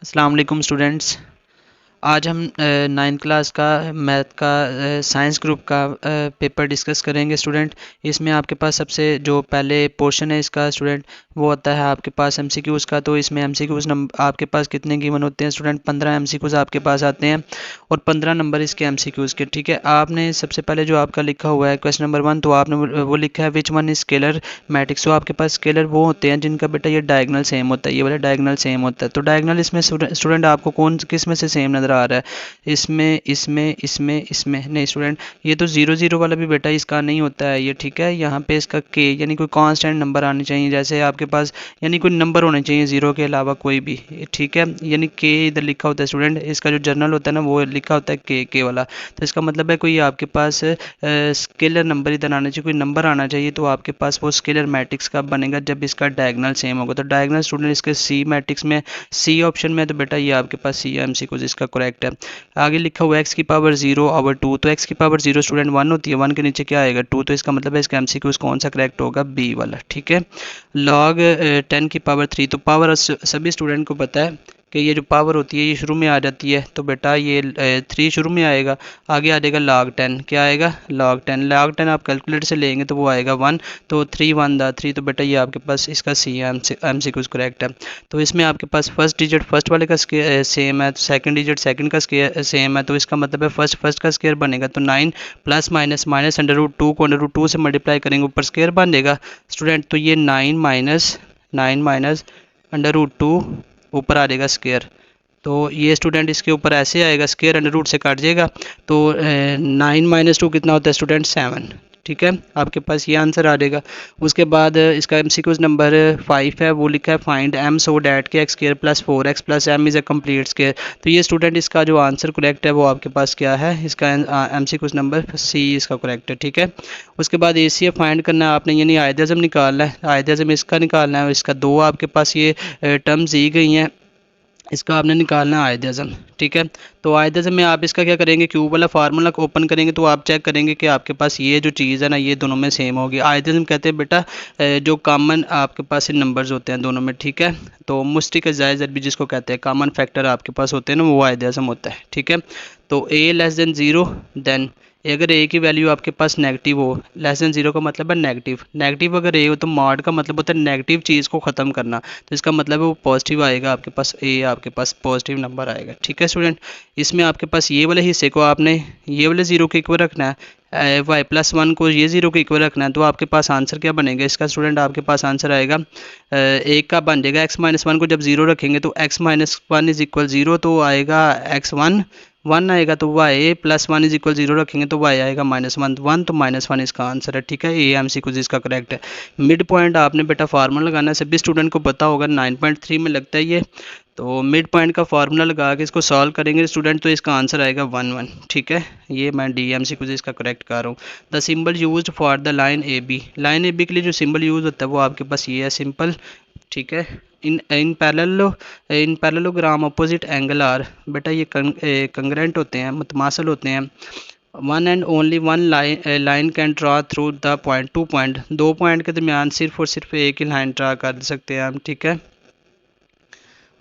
अस्सलाम वालेकुम स्टूडेंट्स। आज हम नाइन्थ क्लास का मैथ का साइंस ग्रुप का पेपर डिस्कस करेंगे स्टूडेंट। इसमें आपके पास सबसे जो पहले पोर्शन है इसका स्टूडेंट वो होता है आपके पास एमसीक्यूज़ का। तो इसमें एमसीक्यूज़ नंबर आपके पास कितने गिवन होते हैं स्टूडेंट? 15 एमसीक्यूज़ आपके पास आते हैं और 15 नंबर इसके एमसीक्यूज़ के। ठीक है, आपने सबसे पहले जो आपका लिखा हुआ है क्वेश्चन नंबर 1, तो आपने वो लिखा है which one is scalar matrix. तो आपके पास स्केलर वो होते हैं जिनका बेटा ये डायगोनल सेम होता है, ये वाला डायगोनल सेम होता है। तो डायगोनल इसमें स्टूडेंट आपको कौन किस में से सेम नज़र आ रहा है? इसमें नहीं स्टूडेंट, ये तो जीरो जीरो वाला भी बेटा इसका नहीं होता है ये। ठीक है, यहाँ पे इसका के यानी कोई कांस्टेंट नंबर आने चाहिए, जैसे आपके पास यानी कोई नंबर होने चाहिए जीरो के अलावा कोई भी। ठीक है, यानी के इधर लिखा होता है स्टूडेंट, इसका जो जर्नल होता है ना वो लिखा होता है के वाला। तो इसका मतलब है कोई आपके पास स्केलर नंबर इधर आना चाहिए, कोई नंबर आना चाहिए, तो आपके पास वो स्केलर मैट्रिक्स का बनेगा जब इसका डायगोनल सेम होगा। तो डायगोनल स्टूडेंट इसके सी मैट्रिक्स में, सी ऑप्शन में, तो बेटा ये आपके पास सी एम सी को जिसका करेक्ट है। आगे लिखा हुआ है एक्स की पावर 0/2। तो एक्स की पावर 0 स्टूडेंट 1 होती है, 1 के नीचे क्या आएगा? 2। तो इसका मतलब है इसका एमसीक्यू कौन सा करेक्ट होगा? बी वाला। ठीक है, लॉग 10 की पावर 3। तो पावर सभी स्टूडेंट को पता है कि ये जो पावर होती है ये शुरू में आ जाती है, तो बेटा ये 3 शुरू में आएगा। आगे आ जाएगा log 10, क्या आएगा? log 10 आप कैलकुलेटर से लेंगे तो वो आएगा 1। तो 3 1 दा 3, तो बेटा ये आपके पास इसका C M C Qs correct है। तो इसमें आपके पास फर्स्ट डिजिट फर्स्ट वाले का सेम है, तो सेकंड डिजिट सेकंड का सेम है, तो इसका मतलब है फर्स्ट का स्केयर बनेगा। तो 9 plus minus minus under root 2 को अंडर रूट 2 से मल्टीप्लाई करेंगे, ऊपर स्केयर बन जाएगा स्टूडेंट। तो ये 9 माइनस अंडर रूट 2 ऊपर आ जाएगा स्केयर। तो ये स्टूडेंट इसके ऊपर ऐसे आएगा, स्केयर अंडर रूट से काट जाएगा। तो 9 - 2 कितना होता है स्टूडेंट? 7। ठीक है, आपके पास ये आंसर आ जाएगा। उसके बाद इसका एमसीक्यूज नंबर 5 है, वो लिखा है find m so that k x square plus 4x plus m is a complete square. तो ये स्टूडेंट इसका जो आंसर करेक्ट है वो आपके पास क्या है? इसका एमसीक्यूज नंबर सी इसका करेक्ट है। ठीक है, उसके बाद एसीएफ फाइंड करना है आपने, यानी आयत अज़म निकालना है। आयत अज़म इसका निकालना है, इसका दो आपके पास ये टर्म्स दी गई हैं, इसका आपने निकालना है आयत अज़म। ठीक है, तो आयत अज़म में आप इसका क्या करेंगे? क्यूब वाला फार्मूला को ओपन करेंगे तो आप चेक करेंगे कि आपके पास ये जो चीज़ है ना ये दोनों में सेम होगी। आयत अज़म कहते हैं बेटा जो कॉमन आपके पास इन नंबर्स होते हैं दोनों में। ठीक है, तो मुश्तरक जायज़ भी जिसको कहते हैं, कॉमन फैक्टर आपके पास होते हैं ना, वो आयत अज़म होता है। ठीक है, तो ए लेस देन ज़ीरो, देन अगर ए की वैल्यू आपके पास नेगेटिव हो, लेस देन जीरो का मतलब है नेगेटिव। नेगेटिव अगर ए हो तो मॉड का मतलब होता है नेगेटिव चीज़ को ख़त्म करना, तो इसका मतलब है वो पॉजिटिव आएगा, आपके पास ए आपके पास पॉजिटिव नंबर आएगा। ठीक है स्टूडेंट, इसमें आपके पास ये वाले हिस्से को आपने ये वाले ज़ीरो के इक्वल रखना है, y+1 को ये ज़ीरो के इक्वल रखना है। तो आपके पास आंसर क्या बनेगा इसका स्टूडेंट? आपके पास आंसर आएगा एक का बन जाएगा x-1 को जब ज़ीरो रखेंगे तो x-1 इज इक्वल ज़ीरो, तो आएगा x1 1 आएगा, तो y+1 इज इक्वल 0 रखेंगे तो y आएगा -1, तो -1 इसका आंसर है। ठीक है, ये एमसीक्यू इसका करेक्ट है। मिड पॉइंट आपने बेटा फार्मूला लगाना है, सभी स्टूडेंट को पता होगा 9.3 में लगता है ये। तो मिड पॉइंट का फार्मूला लगा के इसको सॉल्व करेंगे स्टूडेंट, तो इसका आंसर आएगा 1 1। ठीक है, ये मैं डी एमसीक्यू इसका करेक्ट कर रहा हूँ। The symbol used for the line A B, line A B के लिए जो सिंबल यूज होता है वो आपके पास ये है, सिंपल। ठीक है, in parallelogram opposite angle are, बेटा ये कंग्रेंट होते हैं, मुतमासल होते हैं। One and only one line can draw through the point, 2 point, 2 point के दरमियान सिर्फ और सिर्फ एक ही लाइन ड्रा कर सकते हैं हम। ठीक है,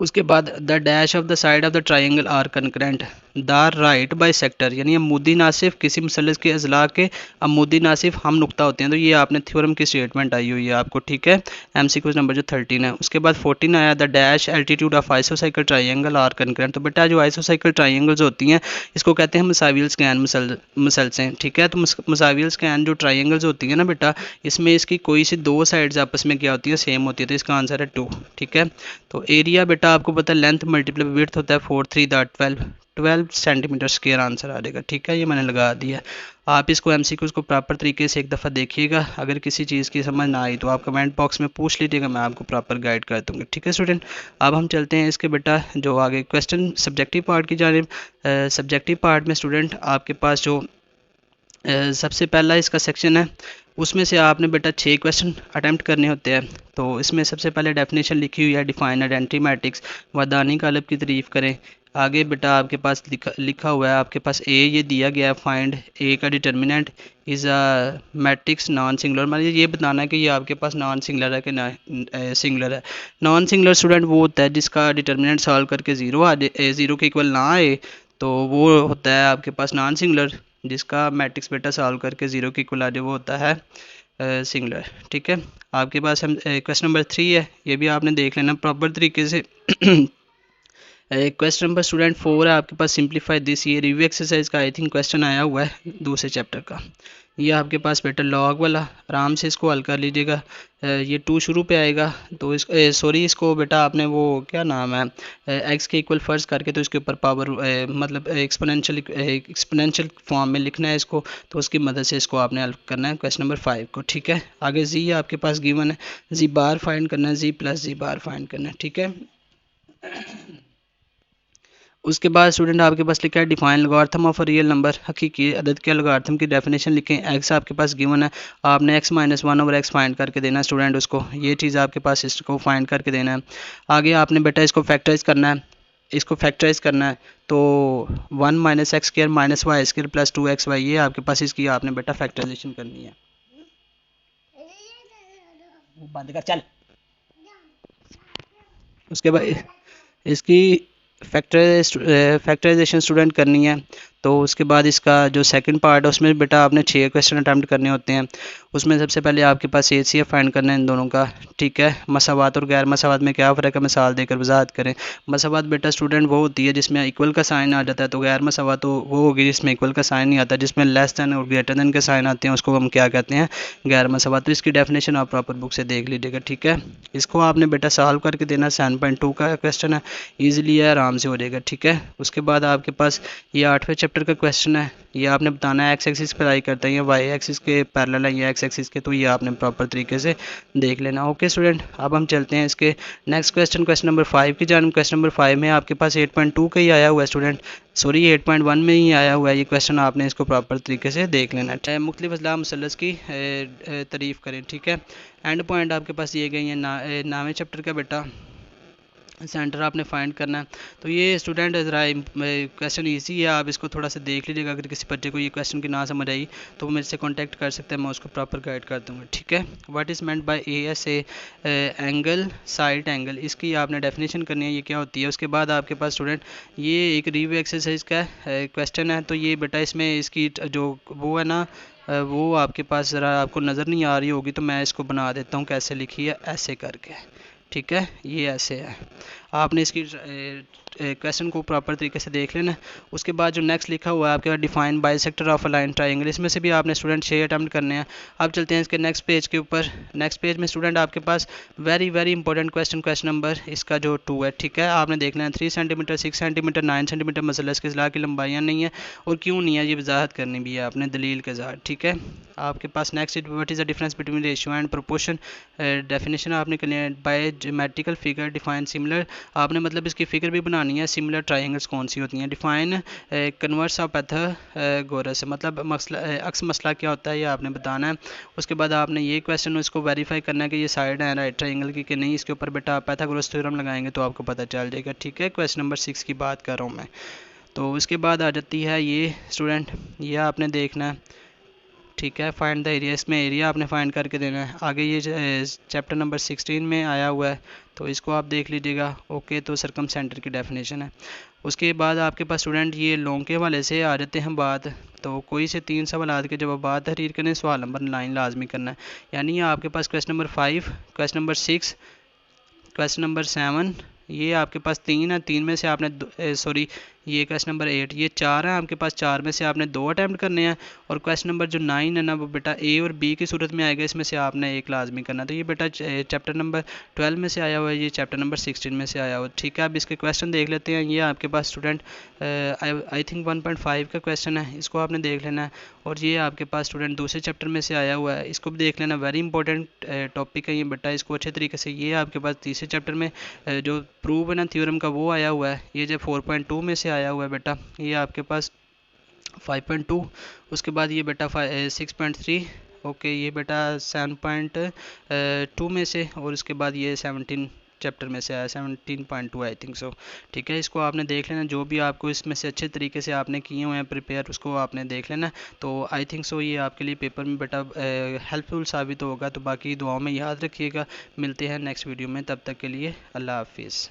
उसके बाद the dash of the side of the triangle are concurrent the right bisector, यानी अमूदी नासिफ किसी मसलस के अजला के अमूदी नासिफ हम नुक्ता होते हैं। तो ये आपने थ्योरम की स्टेटमेंट आई हुई है आपको। ठीक है, एमसीक्यूज नंबर जो 13 है। उसके बाद 14 आया द डैश एल्टीट्यूड ऑफ आइसोसाइकिल ट्राइंगल आर कंकरेंट। तो बेटा जो आइसोसाइकिल ट्राइंगल्स होती हैं इसको कहते हैं मसाविल स्कैन मसलसें। ठीक है, तो मसाविल स्कैन जो ट्राइंगल्स होती हैं ना बेटा, इसमें इसकी कोई सी दो साइड्स आपस में क्या होती है? सेम होती है, तो इसका आंसर है 2। ठीक है, तो एरिया बेटा आपको पता है लेंथ मल्टीप्लाई विड्थ होता है 4 3 12 सेंटीमीटर स्क्वायर आंसर आ जाएगा। ठीक है, ये मैंने लगा दिया। आप इसको एमसीक्यूज को प्रॉपर तरीके से एक दफ़ा देखिएगा, अगर किसी चीज़ की समझ ना आई तो आप कमेंट बॉक्स में पूछ लीजिएगा, मैं आपको प्रॉपर गाइड कर दूँगा। ठीक है स्टूडेंट, अब हम चलते हैं इसके बेटा जो आगे क्वेश्चन सब्जेक्टिव पार्ट की जानिब। सब्जेक्टिव पार्ट में स्टूडेंट आपके पास जो सबसे पहला इसका सेक्शन है उसमें से आपने बेटा 6 क्वेश्चन अटैम्प्ट करने होते हैं। तो इसमें सबसे पहले डेफिनेशन लिखी हुई है, डिफाइन आइडेंटिटी मैट्रिक्स, वदानी कालब की तारीफ़ करें। आगे बेटा आपके पास लिखा हुआ है, आपके पास ए ये दिया गया है, फाइंड ए का determinant is a matrix non singular, मतलब ये बताना है कि ये आपके पास नॉन सिंगुलर है कि ना सिंगुलर है। नॉन सिंगुलर स्टूडेंट वो होता है जिसका डिटर्मिनेंट सॉल्व करके ज़ीरो आ जाए, ज़ीरो के इक्वल ना आए, तो वो होता है आपके पास नॉन सिंगुलर। जिसका मैट्रिक्स बेटा सॉल्व करके ज़ीरो के इक्वल आ जाए वो होता है सिंगुलर। ठीक है, आपके पास हम क्वेश्चन नंबर 3 है, ये भी आपने देख लेना प्रॉपर तरीके से। क्वेश्चन नंबर स्टूडेंट 4 है आपके पास, सिंप्लीफाई दिस, ये रिव्यू एक्सरसाइज का आई थिंक क्वेश्चन आया हुआ है दूसरे चैप्टर का। ये आपके पास बेटा लॉग वाला, आराम से इसको हल कर लीजिएगा। ये 2 शुरू पे आएगा, तो इस सॉरी इसको बेटा आपने वो क्या नाम है एक्स के इक्वल फ़र्ज करके तो इसके ऊपर पावर मतलब एक्सपोनेंशियल फॉर्म में लिखना है इसको, तो उसकी मदद से इसको आपने हल करना है क्वेश्चन नंबर 5 को। ठीक है, आगे जी आपके पास गिवन है, जी बार फाइंड करना है, जी प्लस जी बार फाइंड करना है। ठीक है, उसके बाद स्टूडेंट आपके पास लिखा है define logarithm of a real number, हकीकी अदद के लॉगरिथम की डेफिनेशन लिखें। एक्स आपके पास गिवन है, आपने x minus one over x find करके देना है स्टूडेंट उसको, ये चीज़ आपके पास इसको फाइंड करके देना है। आगे आपने बेटा इसको फैक्टराइज करना है, इसको फैक्टराइज करना है, तो 1 minus x square minus y square plus 2xy, ये आपके पास इसकी आपने बेटा फैक्टराइजेशन करनी है। बंद कर चल। उसके बाद इसकी फैक्टराइजेशन स्टूडेंट करनी है, तो उसके बाद इसका जो सेकंड पार्ट है उसमें बेटा आपने 6 क्वेश्चन अटैम्प्ट करने होते हैं। उसमें सबसे पहले आपके पास HCF फाइंड करना है इन दोनों का। ठीक है, मसावात और गैर मसावात में क्या फ़र्क है, मिसाल देकर वजाहत करें। मसावात बेटा स्टूडेंट वो होती है जिसमें इक्वल का साइन आ जाता है, तो गैर मसावात तो वो होगी जिसमें इक्वल का साइन नहीं आता, जिसमें लेस दैन और ग्रेटर दैन के साइन आते हैं उसको हम क्या कहते हैं, गैर मसावात। तो इसकी डेफिनेशन आप प्रॉपर बुक से देख लीजिएगा। ठीक है, इसको आपने बेटा सॉल्व करके देना, 7.2 का क्वेश्चन है, ईजिली है, आराम से हो जाएगा। ठीक है, उसके बाद आपके पास ये 8वें चैप्टर का क्वेश्चन है, ये आपने बताना है एक्स एक्सिस पर आई करता है या वाई एक्सिस के पैरेलल है या एक्स एक्सिस के, तो ये आपने प्रॉपर तरीके से देख लेना। ओके स्टूडेंट, अब हम चलते हैं इसके नेक्स्ट क्वेश्चन, क्वेश्चन नंबर 5 की जानब। क्वेश्चन नंबर 5 में आपके पास 8.2 का ही आया हुआ है स्टूडेंट, सॉरी 8.1 में ही आया हुआ है ये क्वेश्चन, आपने इसको प्रॉपर तरीके से देख लेना है। मुख्तलिफ अज़लाह मुसल्लस की तारीफ़ करें। ठीक है, एंड पॉइंट आपके पास दिए गए हैं 9वें चैप्टर का बेटा, सेंटर आपने फाइंड करना है। तो ये स्टूडेंट ज़रा क्वेश्चन इजी है, आप इसको थोड़ा सा देख लीजिएगा। अगर किसी बच्चे को ये क्वेश्चन की ना समझ आई तो वो मेरे से कांटेक्ट कर सकते हैं, मैं उसको प्रॉपर गाइड कर दूँगा। ठीक है, what is meant by ASA angle side angle, इसकी आपने डेफिनेशन करनी है, ये क्या होती है। उसके बाद आपके पास स्टूडेंट ये एक रिव्यू एक्सरसाइज का क्वेश्चन है, तो ये बेटा इसमें इसकी जो वो है ना वो आपके पास ज़रा आपको नज़र नहीं आ रही होगी, तो मैं इसको बना देता हूँ कैसे लिखी है, ऐसे करके। ठीक है, ये ऐसे है, आपने इसकी क्वेश्चन को प्रॉपर तरीके से देख लेना। उसके बाद जो नेक्स्ट लिखा हुआ है आपके पास define bisector of a line triangle, इसमें से भी आपने स्टूडेंट 6 अटैम्प्ट करने हैं। अब चलते हैं इसके नेक्स्ट पेज के ऊपर। नेक्स्ट पेज में स्टूडेंट आपके पास very very important question, question number इसका जो 2 है। ठीक है, आपने देखना है 3 सेंटीमीटर 6 सेंटीमीटर 9 सेंटीमीटर मसलस के ज़िला की लंबाइयाँ नहीं है और क्यों नहीं है, ये वजाहत करनी भी है आपने दलील के साथ। ठीक है, आपके पास next what is the difference between ratio and proportion, definition आपने करनी है। By geometrical figure define similar, आपने मतलब इसकी फिगर भी बनानी है, सिमिलर ट्रायंगल्स कौन सी होती हैं। डिफाइन कन्वर्स ऑफ पैथागोरस, मतलब मसला अक्स मसला क्या होता है ये आपने बताना है। उसके बाद आपने ये क्वेश्चन उसको वेरीफाई करना है कि ये साइड है राइट ट्रायंगल की कि नहीं, इसके ऊपर बेटा पैथागोरस थ्योरम लगाएंगे तो आपको पता चल जाएगा। ठीक है, क्वेश्चन नंबर 6 की बात कर रहा हूँ मैं। तो उसके बाद आ जाती है ये स्टूडेंट, ये आपने देखना है। ठीक है, फाइंड द एरिया, इसमें एरिया आपने फाइंड करके देना है। आगे ये चैप्टर नंबर 16 में आया हुआ है, तो इसको आप देख लीजिएगा। ओके, तो सरकम सेंटर की डेफिनेशन है। उसके बाद आपके पास स्टूडेंट ये लॉन्ग के हवाले से आ जाते हैं बात, तो कोई से 3 सवाल के जवाब तहरीर करने, सवाल नंबर 9 लाजमी करना है। यानी आपके पास question number 5, question number 6, question number 7, ये आपके पास 3 है, 3 में से आपने सॉरी ये क्वेश्चन नंबर 8, ये 4 है आपके पास, 4 में से आपने 2 अटैम्प्ट करने हैं। और क्वेश्चन नंबर जो 9 है ना वो बेटा A और B की सूरत में आएगा, इसमें से आपने एक लाजमी करना। तो ये बेटा चैप्टर नंबर 12 में से आया हुआ है, ये चैप्टर नंबर 16 में से आया हुआ है। ठीक है, अब इसके क्वेश्चन देख लेते हैं। ये आपके पास स्टूडेंट आई थिंक 1.5 का क्वेश्चन है, इसको आपने देख लेना है। और ये आपके पास स्टूडेंट दूसरे चैप्टर में से आया हुआ है, इसको भी देख लेना, वेरी इंपॉर्टेंट टॉपिक है ये बेटा, इसको अच्छे तरीके से। ये आपके पास तीसरे चैप्टर में जो प्रूव है ना थ्योरम का वो आया हुआ है, ये जो 4.2 में से आया हुआ है बेटा, ये आपके पास 5.2। उसके बाद ये बेटा 6.3 ओके, ये बेटा 7.2 में से, और इसके बाद ये 17 चैप्टर में से आया, 17.2 आई थिंक सो। ठीक है, इसको आपने देख लेना, जो भी आपको इसमें से अच्छे तरीके से आपने किए हुए हैं प्रिपेयर, उसको आपने देख लेना। तो आई थिंक सो ये आपके लिए पेपर में बेटा हेल्पफुल साबित होगा। तो बाकी दुआओं में याद रखिएगा। मिलते हैं नेक्स्ट वीडियो में, तब तक के लिए अल्लाह हाफिज़।